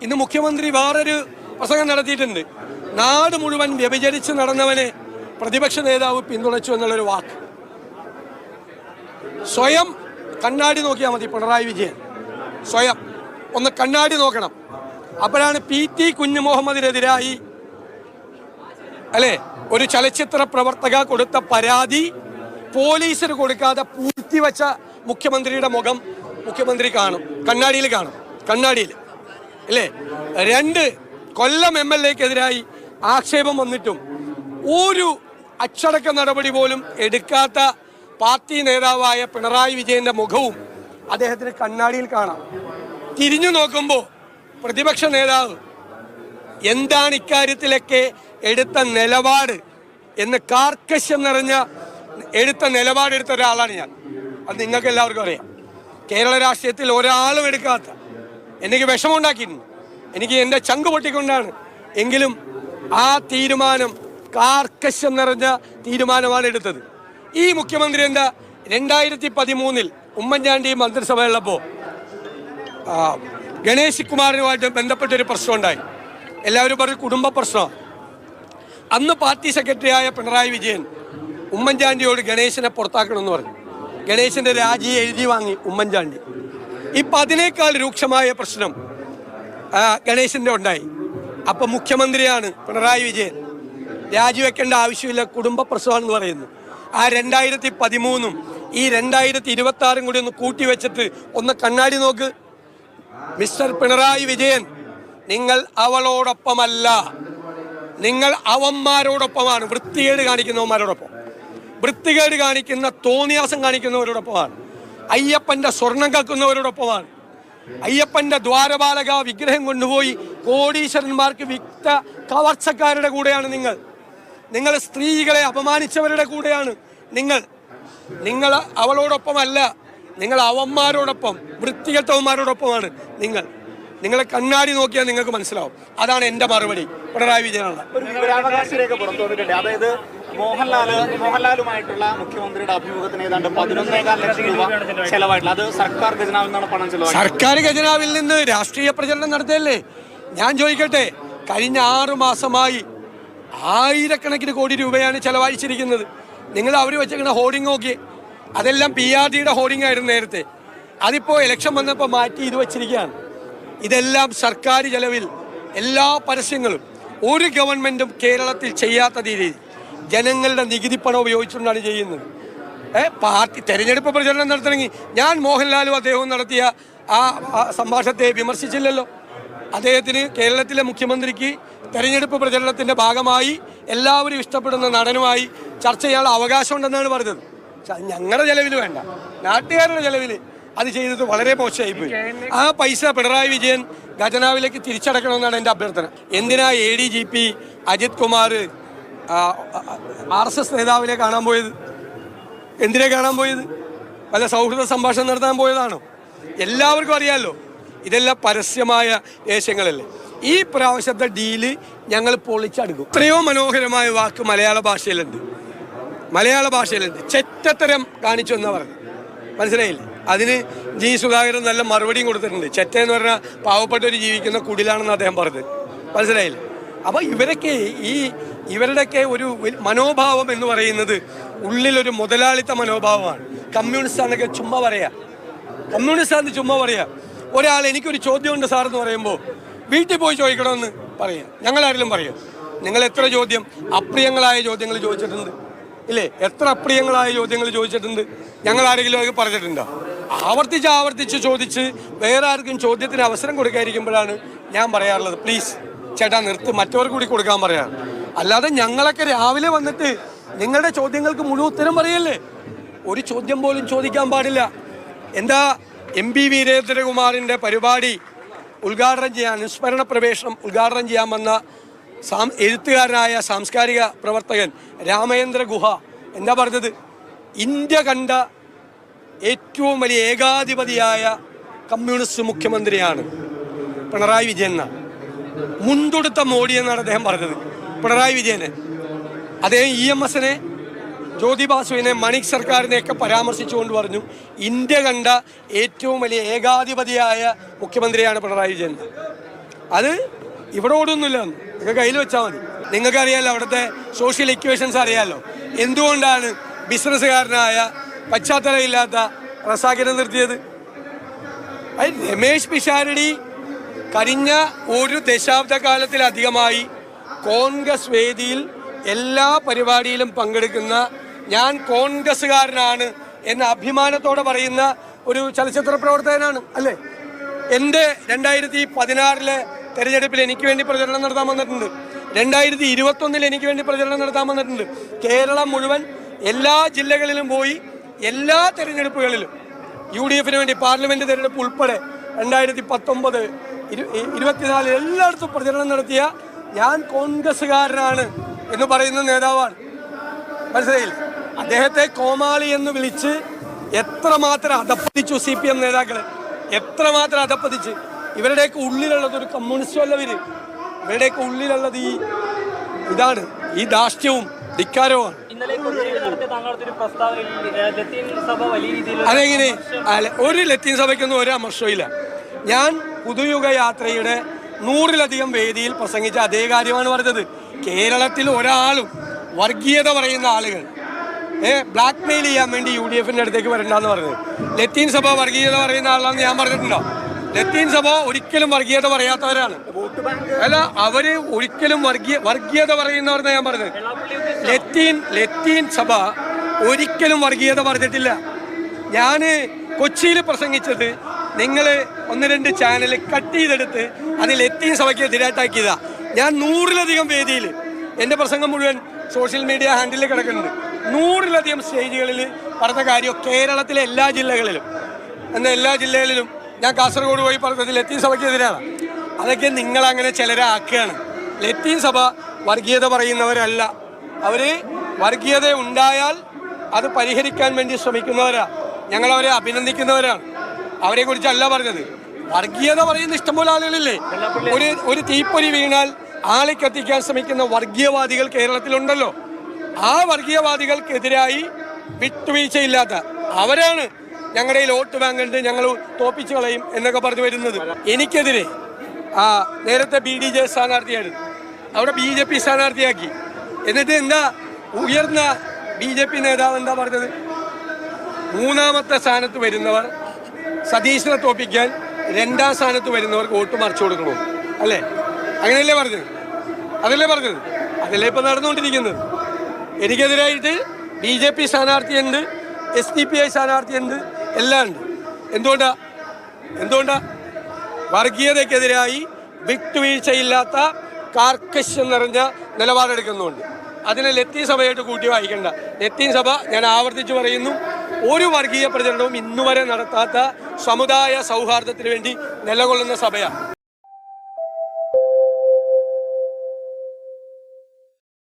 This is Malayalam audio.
ഇന്ന് മുഖ്യമന്ത്രി വേറൊരു പ്രസംഗം നടത്തിയിട്ടുണ്ട്. നാട് മുഴുവൻ വ്യഭിചരിച്ച് നടന്നവനെ പ്രതിപക്ഷ നേതാവ് പിന്തുണച്ചു എന്നുള്ളൊരു വാക്ക്. സ്വയം കണ്ണാടി നോക്കിയാൽ മതി. പിണറായി വിജയൻ സ്വയം ഒന്ന് കണ്ണാടി നോക്കണം. അപ്പോഴാണ് PT കുഞ്ഞുമുഹമ്മദിനെതിരായി ഒരു ചലച്ചിത്ര പ്രവർത്തക കൊടുത്ത പരാതി പോലീസിന് കൊടുക്കാതെ പൂഴ്ത്തിവെച്ച മുഖ്യമന്ത്രിയുടെ മുഖം മുഖ്യമന്ത്രി കാണും, കണ്ണാടിയിൽ കാണും. കണ്ണാടിയിൽ 2 കൊല്ലം MLAക്കെതിരായി ആക്ഷേപം വന്നിട്ടും ഒരു അച്ചടക്ക നടപടി പോലും എടുക്കാത്ത പാർട്ടി നേതാവായ പിണറായി വിജയന്റെ മുഖവും അദ്ദേഹത്തിന് കണ്ണാടിയിൽ കാണാം. തിരിഞ്ഞു നോക്കുമ്പോൾ പ്രതിപക്ഷ നേതാവ് എന്താണ് ഇക്കാര്യത്തിലൊക്കെ എടുത്ത നിലപാട് എന്ന് കാർക്കശ്യം നിറഞ്ഞ നിലപാടെടുത്ത ഒരാളാണ് ഞാൻ. അത് നിങ്ങൾക്ക് എല്ലാവർക്കും അറിയാം. കേരള രാഷ്ട്രീയത്തിൽ ഒരാളും എടുക്കാത്ത, എനിക്ക് വിഷമമുണ്ടാക്കിയിട്ടുണ്ട്. എനിക്ക് എൻ്റെ ചങ്ക് പൊട്ടിക്കൊണ്ടാണ്. എങ്കിലും ആ തീരുമാനം കാർക്കശ്യം നിറഞ്ഞ തീരുമാനമാണ് എടുത്തത്. ഈ മുഖ്യമന്ത്രി 2013 ഉമ്മൻചാണ്ടി മന്ത്രിസഭയുള്ളപ്പോൾ ഗണേശ് കുമാറിനുമായിട്ട് ബന്ധപ്പെട്ടൊരു പ്രശ്നം ഉണ്ടായി. എല്ലാവരും പറയും കുടുംബ പ്രശ്നമാണ്. അന്ന് പാർട്ടി സെക്രട്ടറിയായ പിണറായി വിജയൻ ഉമ്മൻചാണ്ടിയോട് ഗണേശനെ പുറത്താക്കണമെന്ന് പറഞ്ഞു. ഗണേശന്റെ രാജി എഴുതി വാങ്ങി ഉമ്മൻചാണ്ടി. ഇപ്പം അതിനേക്കാൾ രൂക്ഷമായ പ്രശ്നം ഗണേശന്റെ ഉണ്ടായി. അപ്പം മുഖ്യമന്ത്രിയാണ് പിണറായി വിജയൻ. രാജിവെക്കേണ്ട ആവശ്യമില്ല, കുടുംബ പ്രശ്നമാണെന്ന് പറയുന്നു. ആ 2013 ഈ 2026 കൂടി ഒന്ന് കൂട്ടിവെച്ചിട്ട് ഒന്ന് കണ്ണാടി നോക്ക്. മിസ്റ്റർ പിണറായി വിജയൻ, നിങ്ങൾ അവളോടൊപ്പമല്ല, നിങ്ങൾ അവന്മാരോടൊപ്പമാണ്. വൃത്തികേട് കാണിക്കുന്നവന്മാരോടൊപ്പം, വൃത്തികേട് കാണിക്കുന്ന തോന്നിയാസം കാണിക്കുന്നവരോടൊപ്പമാണ്. അയ്യപ്പന്റെ സ്വർണം കക്കുന്നവരോടൊപ്പമാണ്. അയ്യപ്പന്റെ ദ്വാരപാലക വിഗ്രഹം കൊണ്ടുപോയി കോടീശ്വരന്മാർക്ക് വിറ്റ കവർച്ചക്കാരുടെ കൂടെയാണ് നിങ്ങൾ. നിങ്ങൾ സ്ത്രീകളെ അപമാനിച്ചവരുടെ കൂടെയാണ് നിങ്ങൾ. നിങ്ങൾ അവളോടൊപ്പമല്ല, നിങ്ങൾ അവന്മാരോടൊപ്പം, വൃത്തികെട്ടവന്മാരോടൊപ്പമാണ് നിങ്ങൾ. നിങ്ങളെ കണ്ണാടി നോക്കിയാൽ നിങ്ങൾക്ക് മനസ്സിലാവും. അതാണ് എൻ്റെ മറുപടി പിണറായി വിജയനുള്ള. അതായത് മോഹൻലാലുമായിട്ടുള്ള മുഖ്യമന്ത്രിയുടെ അഭിമുഖത്തിന് ഏതാണ്ട് 11.25 ലക്ഷം രൂപ ചെലവായിട്ടുള്ള, അത് സർക്കാർ ഖജനാവിൽ നിന്നാണ് പണം ചെലവായി. സർക്കാർ ഖജനാവിൽ നിന്ന് രാഷ്ട്രീയ പ്രചരണം നടത്തിയല്ലേ? ഞാൻ ചോദിക്കട്ടെ, കഴിഞ്ഞ 6 മാസമായി ആയിരക്കണക്കിന് കോടി രൂപയാണ് ചെലവഴിച്ചിരിക്കുന്നത്. നിങ്ങൾ അവർ വെച്ചിരിക്കുന്ന ഹോർഡിംഗ് നോക്കി, അതെല്ലാം PRDയുടെ ഹോർഡിംഗ് ആയിരുന്നു നേരത്തെ. അതിപ്പോൾ ഇലക്ഷൻ വന്നപ്പോൾ മാറ്റി ഇത് വെച്ചിരിക്കുകയാണ്. ഇതെല്ലാം സർക്കാർ ചെലവിൽ എല്ലാ പരസ്യങ്ങളും ഒരു ഗവൺമെൻറ്റും കേരളത്തിൽ ചെയ്യാത്ത രീതിയിൽ ജനങ്ങളുടെ നികുതി പണം ഉപയോഗിച്ചുകൊണ്ടാണ് ചെയ്യുന്നത്. പാർട്ടി തെരഞ്ഞെടുപ്പ് പ്രചരണം നടത്തണമെങ്കിൽ ഞാൻ മോഹൻലാലും അദ്ദേഹവും നടത്തിയ ആ സംഭാഷണത്തെ വിമർശിച്ചില്ലല്ലോ. അദ്ദേഹത്തിന് കേരളത്തിലെ മുഖ്യമന്ത്രിക്ക് തെരഞ്ഞെടുപ്പ് പ്രചരണത്തിൻ്റെ ഭാഗമായി എല്ലാവരും ഇഷ്ടപ്പെടുന്ന നടനുമായി ചർച്ച ചെയ്യാനുള്ള അവകാശമുണ്ടെന്നാണ് പറഞ്ഞത്. ഞങ്ങളുടെ ചെലവിൽ വേണ്ട, നാട്ടുകാരുടെ ചെലവിൽ അത് ചെയ്തത് വളരെ മോശമായിപ്പോയി. ആ പൈസ പിണറായി വിജയൻ ഖജനാവിലേക്ക് തിരിച്ചടക്കണമെന്നാണ് എൻ്റെ അഭ്യർത്ഥന. എന്തിനാ ADGP അജിത് കുമാർ RSS നേതാവിനെ കാണാൻ പോയത്? എന്തിനാ കാണാൻ പോയത്? വല്ല സൗഹൃദ സംഭാഷണം നടത്താൻ പോയതാണോ? എല്ലാവർക്കും അറിയാമല്ലോ, ഇതെല്ലാം പരസ്യമായ വേഷങ്ങളല്ലേ. ഈ പ്രാവശ്യത്തെ ഡീല് ഞങ്ങൾ പൊളിച്ചെടുക്കും. എത്രയോ മനോഹരമായ വാക്ക് മലയാള ഭാഷയിലുണ്ട്. ചെറ്റത്തരം കാണിച്ചു എന്നാ പറഞ്ഞു, മനസ്സിലായില്ലേ? അതിന് G. സുധാകരൻ നല്ല മറുപടിയും കൊടുത്തിട്ടുണ്ട്. ചെറ്റ എന്ന് പറഞ്ഞാൽ പാവപ്പെട്ടവർ ജീവിക്കുന്ന കുടിലാണെന്ന് അദ്ദേഹം പറഞ്ഞത്, മനസ്സിലായില്ലേ? അപ്പോൾ ഇവരുടെയൊക്കെ ഒരു മനോഭാവം എന്ന് പറയുന്നത് ഉള്ളിലൊരു മുതലാളിത്ത മനോഭാവമാണ്. കമ്മ്യൂണിസ്റ്റാന്നൊക്കെ ചുമ്മാ പറയാ. ഒരാൾ എനിക്കൊരു ചോദ്യമുണ്ട് സാർ എന്ന് പറയുമ്പോൾ വീട്ടിൽ പോയി ചോദിക്കണമെന്ന് പറയാം. ഞങ്ങളാരെങ്കിലും പറയാം? നിങ്ങൾ എത്ര ചോദ്യം, അപ്രിയങ്ങളായ ചോദ്യങ്ങൾ ചോദിച്ചിട്ടുണ്ട് ഇല്ലേ? എത്ര അപ്രിയങ്ങളായ ചോദ്യങ്ങൾ ചോദിച്ചിട്ടുണ്ട്? ഞങ്ങൾ ആരെങ്കിലും അത് പറഞ്ഞിട്ടുണ്ടോ? ആവർത്തിച്ച് ചോദിച്ച് വേറെ ആർക്കും ചോദ്യത്തിന് അവസരം കൊടുക്കാതിരിക്കുമ്പോഴാണ് ഞാൻ പറയാറുള്ളത്, പ്ലീസ് ചേട്ടാ നിർത്ത്, മറ്റവർക്ക് കൂടി കൊടുക്കാൻ പറയാം. അല്ലാതെ ഞങ്ങളൊക്കെ രാവിലെ വന്നിട്ട് നിങ്ങളുടെ ചോദ്യങ്ങൾക്ക് മുഴുവൻ ഉത്തരം പറയല്ലേ? ഒരു ചോദ്യം പോലും ചോദിക്കാൻ പാടില്ല. എന്താ MP വീരേന്ദ്രകുമാറിൻ്റെ പരിപാടി ഉദ്ഘാടനം ചെയ്യാൻ, അനുസ്മരണ പ്രവേശനം ഉദ്ഘാടനം ചെയ്യാൻ വന്ന എഴുത്തുകാരനായ സാംസ്കാരിക പ്രവർത്തകൻ രാമേന്ദ്ര ഗുഹ എന്താ പറഞ്ഞത്? ഇന്ത്യ കണ്ട ഏറ്റവും വലിയ ഏകാധിപതിയായ കമ്മ്യൂണിസ്റ്റ് മുഖ്യമന്ത്രിയാണ് പിണറായി വിജയൻ എന്നാണ്. മുൻകൊടുത്ത മോഡി എന്നാണ് അദ്ദേഹം പറഞ്ഞത് പിണറായി വിജയനെ. അദ്ദേഹം EMSനെ, ജ്യോതി ബാസുവിനെ, മണിക് സർക്കാരിനെയൊക്കെ പരാമർശിച്ചുകൊണ്ട് പറഞ്ഞു ഇന്ത്യ കണ്ട ഏറ്റവും വലിയ ഏകാധിപതിയായ മുഖ്യമന്ത്രിയാണ് പിണറായി വിജയൻ. അത് ഇവിടെ ഓടൊന്നുമില്ല, നിങ്ങൾ കയ്യിൽ വെച്ചാൽ മതി. നിങ്ങൾക്കറിയാലോ അവിടുത്തെ സോഷ്യൽ ഇക്വേഷൻസ് അറിയാമല്ലോ. എന്തുകൊണ്ടാണ് ബിസിനസ്സുകാരനായ പശ്ചാത്തലമില്ലാത്ത റസാഖിനെ നിർത്തിയത്? രമേശ് പിഷാരടി കഴിഞ്ഞ ഒരു ദശാബ്ദകാലത്തിലധികമായി കോൺഗ്രസ് വേദിയിൽ എല്ലാ പരിപാടിയിലും പങ്കെടുക്കുന്ന, ഞാൻ കോൺഗ്രസ്സുകാരനാണ് എന്ന അഭിമാനത്തോടെ പറയുന്ന ഒരു ചലച്ചിത്ര പ്രവർത്തകനാണ് അല്ലേ. എൻ്റെ 2016 തെരഞ്ഞെടുപ്പിൽ എനിക്ക് വേണ്ടി പ്രചരണം നടത്താൻ വന്നിട്ടുണ്ട്. 2021 എനിക്ക് വേണ്ടി പ്രചരണം നടത്താൻ വന്നിട്ടുണ്ട്. കേരളം മുഴുവൻ എല്ലാ ജില്ലകളിലും പോയി എല്ലാ തെരഞ്ഞെടുപ്പുകളിലും UDF വേണ്ടി പാർലമെന്റ് തെരഞ്ഞെടുപ്പ് ഉൾപ്പെടെ 2019, 24 എല്ലായിടത്തും പ്രചരണം നടത്തിയ ഞാൻ കോൺഗ്രസ്സുകാരനാണ് എന്ന് പറയുന്ന നേതാവാണ്. മനസ്സിലായില്ല? അദ്ദേഹത്തെ കോമാളി എന്ന് വിളിച്ച് എത്രമാത്രം അധപ്പതിച്ചു CPM നേതാക്കളെ, എത്രമാത്രം അധപ്പതിച്ച്. ഇവരുടെയൊക്കെ ഉള്ളിലുള്ളത് ഒരു കമ്മ്യൂണിസ്റ്റ് അല്ലവര്, ഇവരുടെയൊക്കെ ഉള്ളിലുള്ളത് ഇതാണ്, ഈ ധാർഷ്ട്യവും ധിക്കാരവുമാണ്. അതെങ്ങനെ? ഒരു ലത്തീൻ സഭയ്ക്കൊന്നും ഒരു അമർഷവും ഇല്ല. ഞാൻ പുതുയുഗ യാത്രയുടെ 100-ലധികം വേദിയിൽ പ്രസംഗിച്ച അതേ കാര്യമാണ് പറഞ്ഞത്. കേരളത്തിൽ ഒരാളും വർഗീയത പറയുന്ന ആളുകൾ ബ്ലാക്ക് മെയിൽ ചെയ്യാൻ വേണ്ടി UDF അടുത്തേക്ക് വരണ്ടെന്ന് പറഞ്ഞത്. ലത്തീൻ സഭ വർഗീയത പറയുന്ന ആളാണെന്ന് ഞാൻ പറഞ്ഞിട്ടുണ്ടോ? ലത്തീൻ സഭ ഒരിക്കലും വർഗീയത പറയാത്തവരാണ്. അല്ല, അവര് ഒരിക്കലും വർഗീയത പറയുന്നവരെന്ന് ഞാൻ പറഞ്ഞത്. ലത്തീൻ സഭ ഒരിക്കലും വർഗീയത പറഞ്ഞിട്ടില്ല. ഞാൻ കൊച്ചിയിൽ പ്രസംഗിച്ചത് നിങ്ങൾ 1-2 ചാനൽ കട്ട് ചെയ്തെടുത്ത് അത് ലത്തീൻ സഭയ്ക്ക് എതിരായിട്ടാക്കിയതാ. ഞാൻ 100-ലധികം വേദിയിൽ എൻ്റെ പ്രസംഗം മുഴുവൻ സോഷ്യൽ മീഡിയ ഹാൻഡിൽ കിടക്കുന്നുണ്ട്. 100-ലധികം സ്റ്റേജുകളിൽ പറഞ്ഞ കാര്യം കേരളത്തിലെ എല്ലാ ജില്ലകളിലും ഞാൻ കാസർഗോഡ് പോയി പറഞ്ഞത് ലത്തീൻ സഭയ്ക്കെതിരാണ്. അതൊക്കെ നിങ്ങളങ്ങനെ ചിലരെ ആക്കുകയാണ്. ലത്തീൻ സഭ വർഗീയത പറയുന്നവരല്ല. അവർ വർഗീയത ഉണ്ടായാൽ അത് പരിഹരിക്കാൻ വേണ്ടി ശ്രമിക്കുന്നവരാ. ഞങ്ങളവരെ അഭിനന്ദിക്കുന്നവരാണ്. അവരെ കുറിച്ചല്ല പറഞ്ഞത്. വർഗീയത പറയുന്ന ഇഷ്ടംപോലെ ആളുകളില്ലേ? ഒരു തീപ്പൊരി വീണാൽ ആളെ കത്തിക്കാൻ ശ്രമിക്കുന്ന വർഗീയവാദികൾ കേരളത്തിലുണ്ടല്ലോ. ആ വർഗീയവാദികൾക്കെതിരായി വിട്ടുവീഴ്ചയില്ലാത്ത അവരാണ് ഞങ്ങളുടെ വോട്ട് ബാങ്ക് ഉണ്ട്, ഞങ്ങൾ തോപ്പിച്ചു കളയും എന്നൊക്കെ പറഞ്ഞു വരുന്നത്. എനിക്കെതിരെ നേരത്തെ BDJ സ്ഥാനാർത്ഥിയായിരുന്നു, അവിടെ BJP സ്ഥാനാർത്ഥിയാക്കി. എന്നിട്ട് എന്താ ഉയർന്ന BJP നേതാവ് എന്താ പറഞ്ഞത്? 3-ാമത്തെ സ്ഥാനത്ത് വരുന്നവർ സതീശനെ തോപ്പിക്കാൻ 2-ാം സ്ഥാനത്ത് വരുന്നവർക്ക് വോട്ട് മറിച്ചു കൊടുക്കണോ? അല്ലേ? അങ്ങനെയല്ലേ പറഞ്ഞത്? അതല്ലേ ഇപ്പം നടന്നുകൊണ്ടിരിക്കുന്നത്. എനിക്കെതിരായിട്ട് BJP സ്ഥാനാർത്ഥിയുണ്ട്, SDPI സ്ഥാനാർത്ഥിയുണ്ട്, എല്ലാം ഉണ്ട്. എന്തുകൊണ്ടാ? വർഗീയതയ്ക്കെതിരായി വിട്ടുവീഴ്ചയില്ലാത്ത കാർക്കശ്യം നിറഞ്ഞ നിലപാടെടുക്കുന്നുണ്ട്. അതിനെ ലത്തീൻ സഭയായിട്ട് കൂട്ടി വായിക്കണ്ട. ലത്തീൻ സഭ, ഞാൻ ആവർത്തിച്ച് പറയുന്നു, ഒരു വർഗീയ പ്രചരണവും ഇന്നുവരെ നടത്താത്ത സമുദായ സൗഹാർദ്ദത്തിന് വേണ്ടി നിലകൊള്ളുന്ന സഭയാണ്.